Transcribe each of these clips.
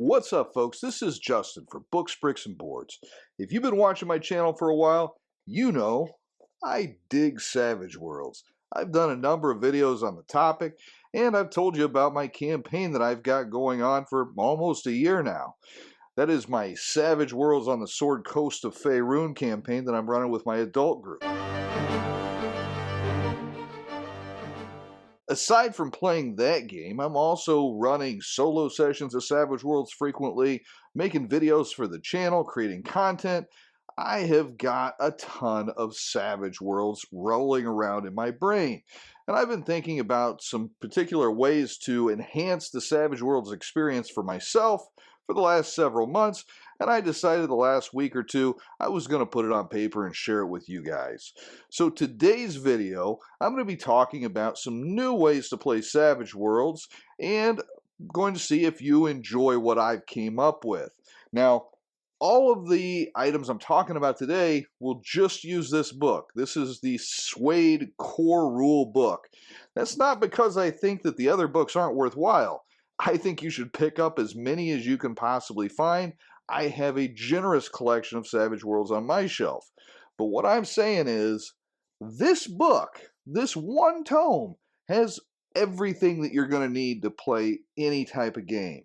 What's up, folks? This is Justin for Books, Bricks, and Boards. If you've been watching my channel for a while, you know I dig Savage Worlds. I've done a number of videos on the topic, and I've told you about my campaign that I've got going on for almost a year now. That is my Savage Worlds on the Sword Coast of Faerun campaign that I'm running with my adult group. Aside from playing that game, I'm also running solo sessions of Savage Worlds frequently, making videos for the channel, creating content. I have got a ton of Savage Worlds rolling around in my brain. And I've been thinking about some particular ways to enhance the Savage Worlds experience for myself for the last several months, and I decided the last week or two I was going to put it on paper and share it with you guys. So today's video, I'm going to be talking about some new ways to play Savage Worlds, and going to see if you enjoy what I've came up with. Now, all of the items I'm talking about today will just use this book. This is the SWADE Core Rule book. That's not because I think that the other books aren't worthwhile. I think you should pick up as many as you can possibly find. I have a generous collection of Savage Worlds on my shelf. But what I'm saying is, this book, this one tome, has everything that you're going to need to play any type of game.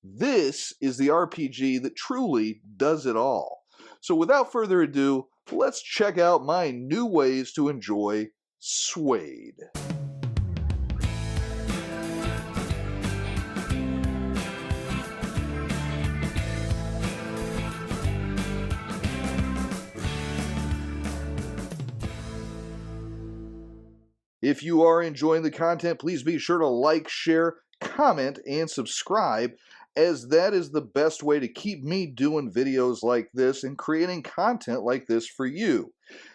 This is the RPG that truly does it all. So without further ado, let's check out my new ways to enjoy SWADE. If you are enjoying the content, please be sure to like, share, comment, and subscribe, as that is the best way to keep me doing videos like this and creating content like this for you.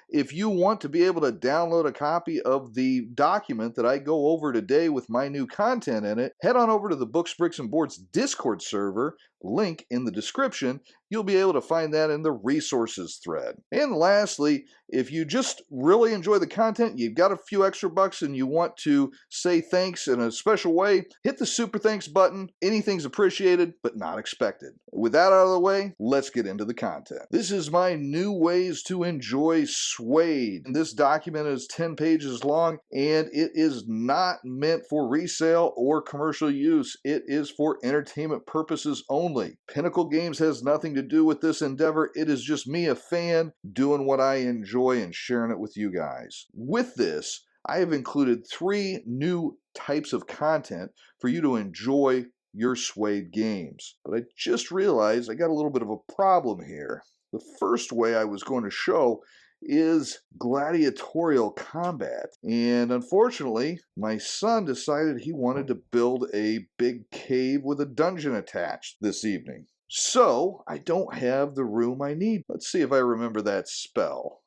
If you want to be able to download a copy of the document that I go over today with my new content in it, head on over to the Books, Bricks, and Boards Discord server, link in the description. You'll be able to find that in the resources thread. And lastly, if you just really enjoy the content, you've got a few extra bucks and you want to say thanks in a special way, hit the super thanks button. Anything's appreciated, but not expected. With that out of the way, let's get into the content. This is my new ways to enjoy SWADE. This document is 10 pages long, and it is not meant for resale or commercial use. It is for entertainment purposes only. Pinnacle Games has nothing to do with this endeavor. It is just me, a fan, doing what I enjoy and sharing it with you guys. With this, I have included 3 new types of content for you to enjoy your SWADE games. But I just realized I got a little bit of a problem here. The first way I was going to show is gladiatorial combat. And unfortunately, my son decided he wanted to build a big cave with a dungeon attached this evening. So I don't have the room I need. Let's see if I remember that spell.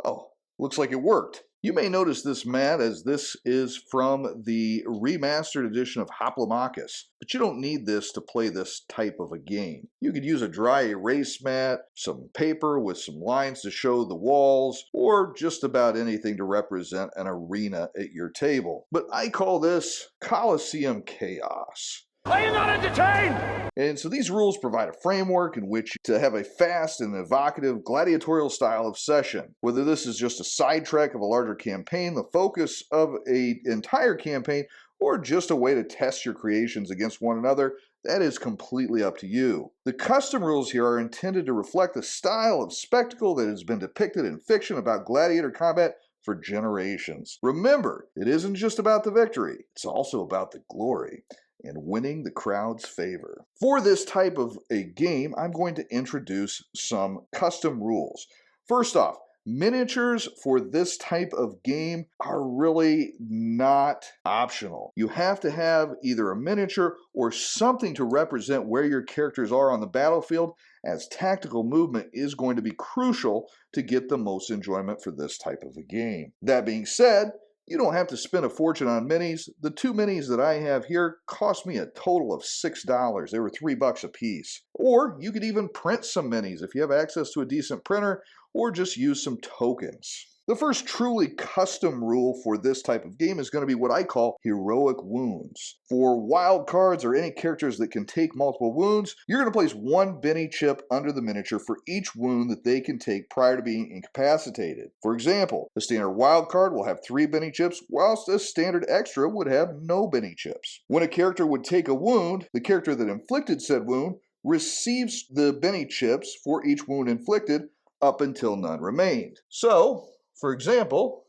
Oh, looks like it worked. You may notice this mat, as this is from the remastered edition of Hoplomachus, but you don't need this to play this type of a game. You could use a dry erase mat, some paper with some lines to show the walls, or just about anything to represent an arena at your table. But I call this COLISEUM Chaos. Are you not entertained? And so these rules provide a framework in which to have a fast and evocative gladiatorial style of session. Whether this is just a sidetrack of a larger campaign, the focus of an entire campaign, or just a way to test your creations against one another, that is completely up to you. The custom rules here are intended to reflect the style of spectacle that has been depicted in fiction about gladiator combat for generations. Remember, it isn't just about the victory, it's also about the glory and winning the crowd's favor. For this type of a game, I'm going to introduce some custom rules. First off, miniatures for this type of game are really not optional. You have to have either a miniature or something to represent where your characters are on the battlefield, as tactical movement is going to be crucial to get the most enjoyment for this type of a game. That being said, you don't have to spend a fortune on minis. The 2 minis that I have here cost me a total of $6. They were $3 a piece. Or you could even print some minis if you have access to a decent printer, or just use some tokens. The first truly custom rule for this type of game is going to be what I call heroic wounds. For wild cards or any characters that can take multiple wounds, you're going to place one Benny chip under the miniature for each wound that they can take prior to being incapacitated. For example, a standard wild card will have 3 Benny chips, whilst a standard extra would have no Benny chips. When a character would take a wound, the character that inflicted said wound receives the Benny chips for each wound inflicted up until none remained. So, for example,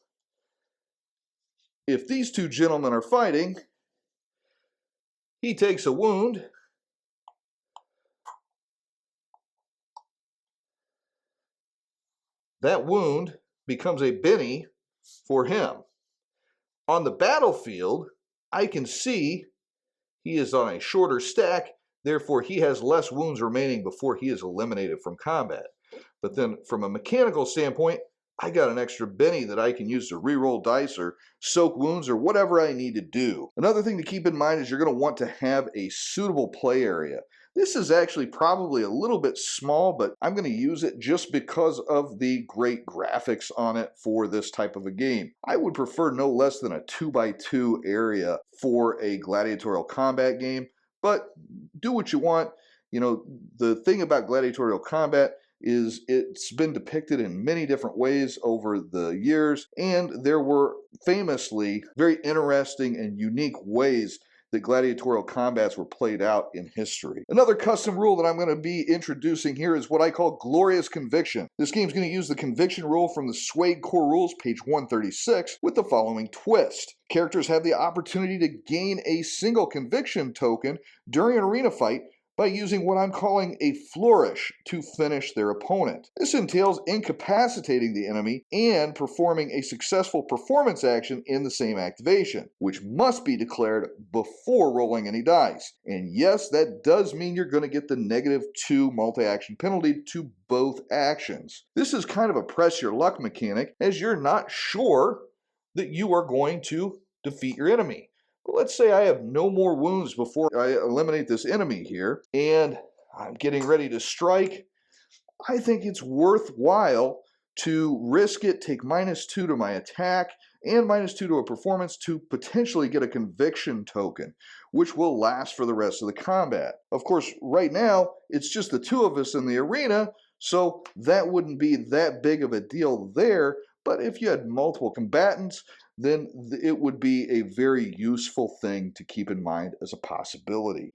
if these two gentlemen are fighting, he takes a wound, that wound becomes a Benny for him. On the battlefield, I can see he is on a shorter stack, therefore he has less wounds remaining before he is eliminated from combat. But then from a mechanical standpoint, I got an extra Benny that I can use to reroll dice or soak wounds or whatever I need to do. Another thing to keep in mind is you're going to want to have a suitable play area. This is actually probably a little bit small, but I'm going to use it just because of the great graphics on it for this type of a game. I would prefer no less than a 2x2 area for a gladiatorial combat game, but do what you want. You know, the thing about gladiatorial combat is it's been depicted in many different ways over the years, and there were famously very interesting and unique ways that gladiatorial combats were played out in history. Another custom rule that I'm going to be introducing here is what I call Glorious Conviction. This game's going to use the conviction rule from the SWADE core rules, page 136, with the following twist. Characters have the opportunity to gain a single conviction token during an arena fight by using what I'm calling a flourish to finish their opponent. This entails incapacitating the enemy and performing a successful performance action in the same activation, which must be declared before rolling any dice. And yes, that does mean you're going to get the -2 multi-action penalty to both actions. This is kind of a press your luck mechanic, as you're not sure that you are going to defeat your enemy. Let's say I have no more wounds before I eliminate this enemy here, and I'm getting ready to strike. I think it's worthwhile to risk it, take -2 to my attack, and -2 to a performance to potentially get a conviction token, which will last for the rest of the combat. Of course, right now, it's just the two of us in the arena, so that wouldn't be that big of a deal there, but if you had multiple combatants, then it would be a very useful thing to keep in mind as a possibility.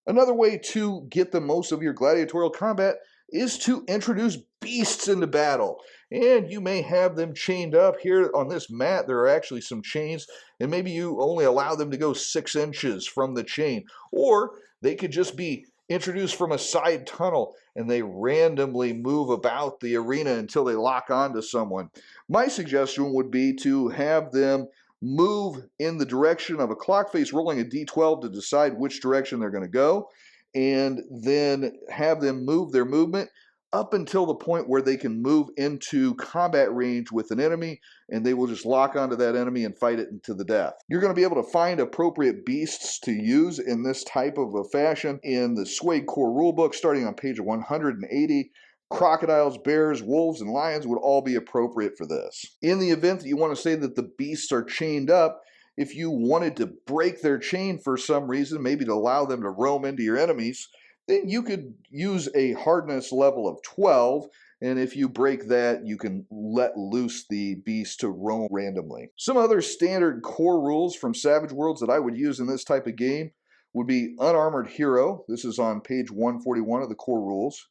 Another way to get the most of your gladiatorial combat is to introduce beasts into battle. And you may have them chained up. Here on this mat, there are actually some chains, and maybe you only allow them to go 6 inches from the chain. Or they could just be introduced from a side tunnel, and they randomly move about the arena until they lock onto someone. My suggestion would be to have them move in the direction of a clock face, rolling a d12 to decide which direction they're going to go, and then have them move their movement up until the point where they can move into combat range with an enemy, and they will just lock onto that enemy and fight it into the death. You're going to be able to find appropriate beasts to use in this type of a fashion in the SWADE core rulebook, starting on page 180. Crocodiles, bears, wolves, and lions would all be appropriate for this. In the event that you want to say that the beasts are chained up, if you wanted to break their chain for some reason, maybe to allow them to roam into your enemies, then you could use a hardness level of 12, and if you break that, you can let loose the beast to roam randomly. Some other standard core rules from Savage Worlds that I would use in this type of game would be Unarmored Hero. This is on page 141 of the core rules.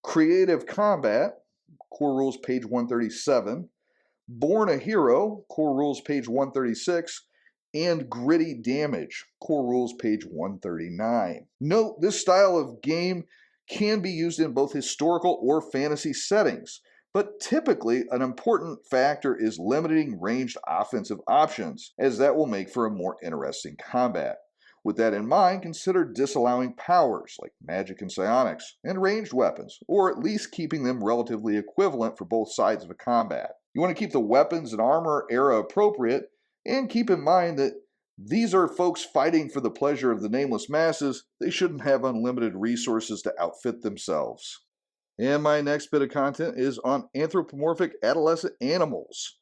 Creative Combat, core rules page 137. Born a Hero, core rules page 136. And Gritty Damage, core rules page 139. Note, this style of game can be used in both historical or fantasy settings, but typically an important factor is limiting ranged offensive options, as that will make for a more interesting combat. With that in mind, consider disallowing powers like magic and psionics and ranged weapons, or at least keeping them relatively equivalent for both sides of a combat. You want to keep the weapons and armor era appropriate, and keep in mind that these are folks fighting for the pleasure of the nameless masses. They shouldn't have unlimited resources to outfit themselves. And my next bit of content is on anthropomorphic adolescent animals.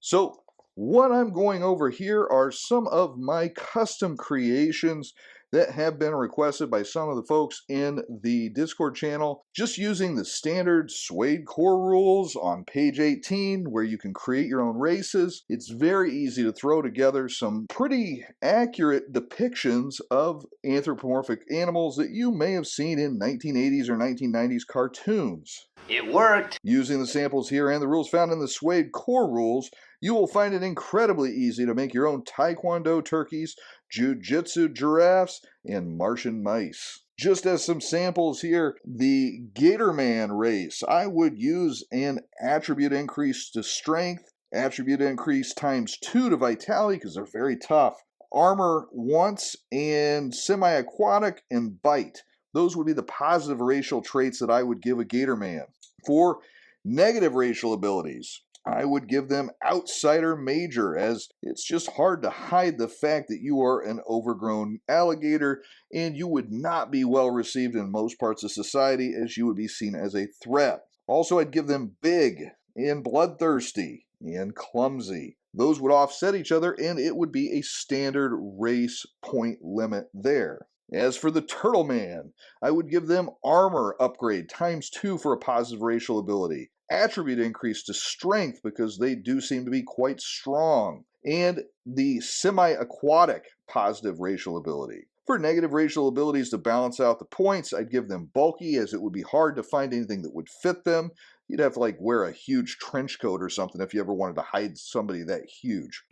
So what I'm going over here are some of my custom creations that have been requested by some of the folks in the Discord channel, just using the standard SWADE core rules on page 18, where you can create your own races. It's very easy to throw together some pretty accurate depictions of anthropomorphic animals that you may have seen in 1980s or 1990s cartoons. It worked! Using the samples here and the rules found in the SWADE core rules, you will find it incredibly easy to make your own Taekwondo turkeys, Jiu-Jitsu giraffes, and Martian mice. Just as some samples here, the Gatorman race, I would use an attribute increase to strength, attribute increase times 2 to vitality because they're very tough, armor once, and semi-aquatic and bite. Those would be the positive racial traits that I would give a Gatorman. For negative racial abilities, I would give them Outsider Major, as it's just hard to hide the fact that you are an overgrown alligator and you would not be well received in most parts of society, as you would be seen as a threat. Also, I'd give them Big and Bloodthirsty and Clumsy. Those would offset each other and it would be a standard race point limit there. As for the Turtle Man, I would give them Armor Upgrade times 2 for a positive racial ability, attribute increase to strength because they do seem to be quite strong, and the Semi-Aquatic positive racial ability. For negative racial abilities to balance out the points, I'd give them Bulky, as it would be hard to find anything that would fit them. You'd have to like wear a huge trench coat or something if you ever wanted to hide somebody that huge.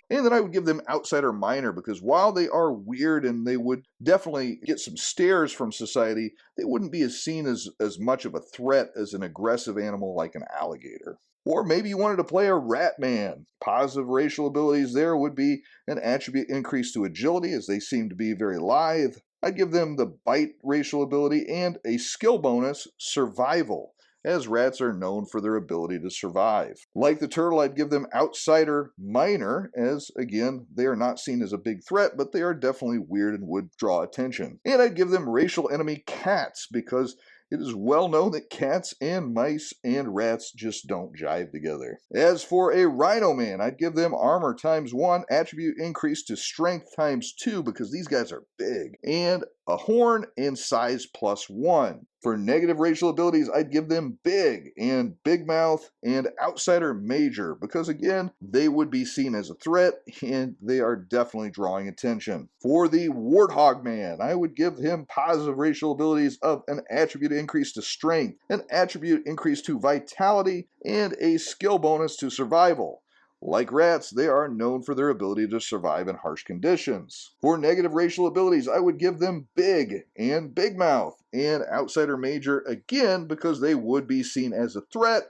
And then I would give them Outsider Minor because while they are weird and they would definitely get some stares from society, they wouldn't be seen as much of a threat as an aggressive animal like an alligator. Or maybe you wanted to play a Rat Man. Positive racial abilities there would be an attribute increase to agility, as they seem to be very lithe. I'd give them the Bite racial ability and a skill bonus, Survival, as rats are known for their ability to survive. Like the turtle, I'd give them Outsider Minor, as again, they are not seen as a big threat, but they are definitely weird and would draw attention. And I'd give them Racial Enemy Cats, because it is well known that cats and mice and rats just don't jive together. As for a Rhino Man, I'd give them Armor times 1, attribute increase to Strength times 2, because these guys are big, and a horn and size plus 1. For negative racial abilities, I'd give them Big and Big Mouth and Outsider Major, because again, they would be seen as a threat and they are definitely drawing attention. For the Warthog Man, I would give him positive racial abilities of an attribute increase to Strength, an attribute increase to Vitality, and a skill bonus to Survival. Like rats, they are known for their ability to survive in harsh conditions. For negative racial abilities, I would give them Big and Big Mouth and Outsider Major, again because they would be seen as a threat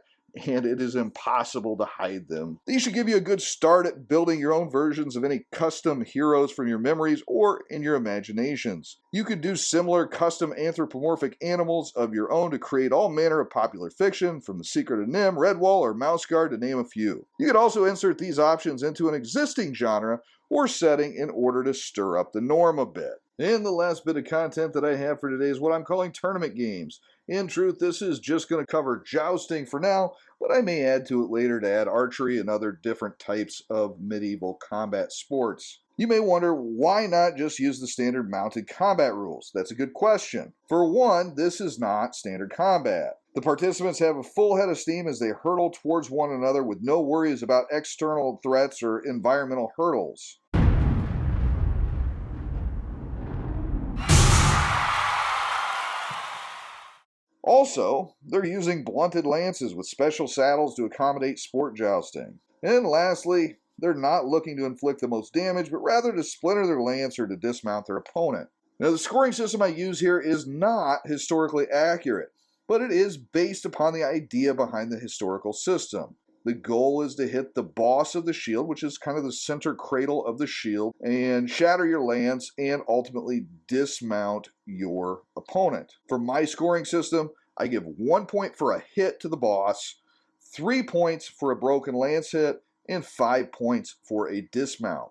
and it is impossible to hide them. These should give you a good start at building your own versions of any custom heroes from your memories or in your imaginations. You could do similar custom anthropomorphic animals of your own to create all manner of popular fiction, from The Secret of Nim, Redwall, or Mouseguard, to name a few. You could also insert these options into an existing genre or setting in order to stir up the norm a bit. And the last bit of content that I have for today is what I'm calling tournament games. In truth, this is just going to cover jousting for now, but I may add to it later to add archery and other different types of medieval combat sports. You may wonder, why not just use the standard mounted combat rules? That's a good question. For one, this is not standard combat. The participants have a full head of steam as they hurtle towards one another with no worries about external threats or environmental hurdles. Also, they're using blunted lances with special saddles to accommodate sport jousting. And lastly, they're not looking to inflict the most damage, but rather to splinter their lance or to dismount their opponent. Now, the scoring system I use here is not historically accurate, but it is based upon the idea behind the historical system. The goal is to hit the boss of the shield, which is kind of the center cradle of the shield, and shatter your lance and ultimately dismount your opponent. For my scoring system, I give 1 point for a hit to the boss, 3 points for a broken lance hit, and 5 points for a dismount.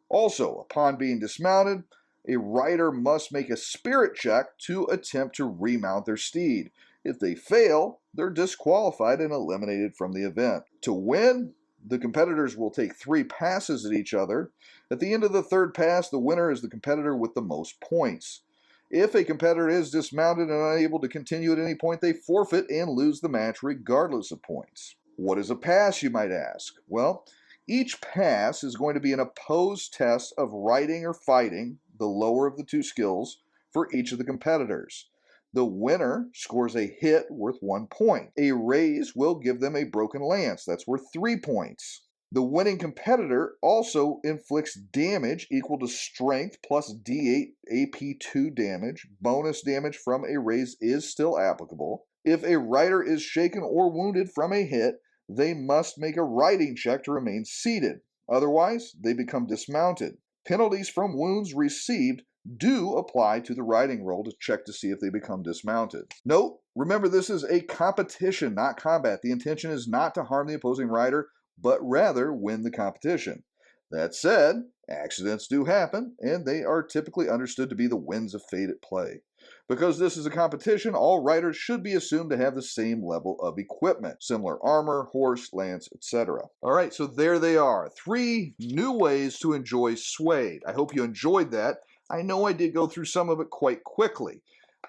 Also, upon being dismounted, A rider must make a spirit check to attempt to remount their steed. If they fail, they're disqualified and eliminated from the event. To win, the competitors will take 3 passes at each other. At the end of the 3rd pass, the winner is the competitor with the most points. If a competitor is dismounted and unable to continue at any point, they forfeit and lose the match regardless of points. What is a pass, you might ask? Well, each pass is going to be an opposed test of riding or fighting, the lower of the 2 skills, for each of the competitors. The winner scores a hit worth 1 point. A raise will give them a broken lance. That's worth 3 points. The winning competitor also inflicts damage equal to strength plus D8 AP2 damage. Bonus damage from a raise is still applicable. If a rider is shaken or wounded from a hit, they must make a riding check to remain seated. Otherwise, they become dismounted. Penalties from wounds received do apply to the riding roll to check to see if they become dismounted. Note, remember this is a competition, not combat. The intention is not to harm the opposing rider, but rather win the competition. That said, accidents do happen, and they are typically understood to be the winds of fate at play. Because this is a competition, all riders should be assumed to have the same level of equipment, similar armor, horse, lance, etc. All right, so there they are. 3 new ways to enjoy SWADE. I hope you enjoyed that. I know I did go through some of it quite quickly,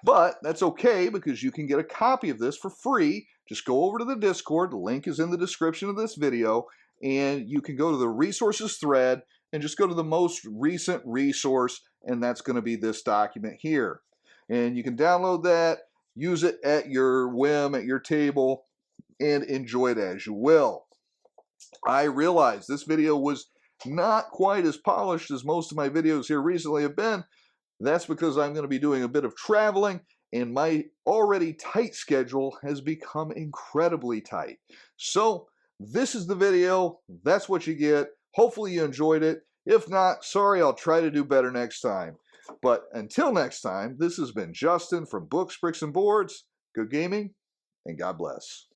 but that's okay because you can get a copy of this for free. Just go over to the Discord. The link is in the description of this video, and you can go to the resources thread and just go to the most recent resource, and that's going to be this document here. And you can download that, use it at your whim, at your table, and enjoy it as you will. I realize this video was not quite as polished as most of my videos here recently have been. That's because I'm going to be doing a bit of traveling, and my already tight schedule has become incredibly tight. So this is the video. That's what you get. Hopefully you enjoyed it. If not, sorry, I'll try to do better next time. But until next time, this has been Justin from Books, Bricks, and Boards. Good gaming, and God bless.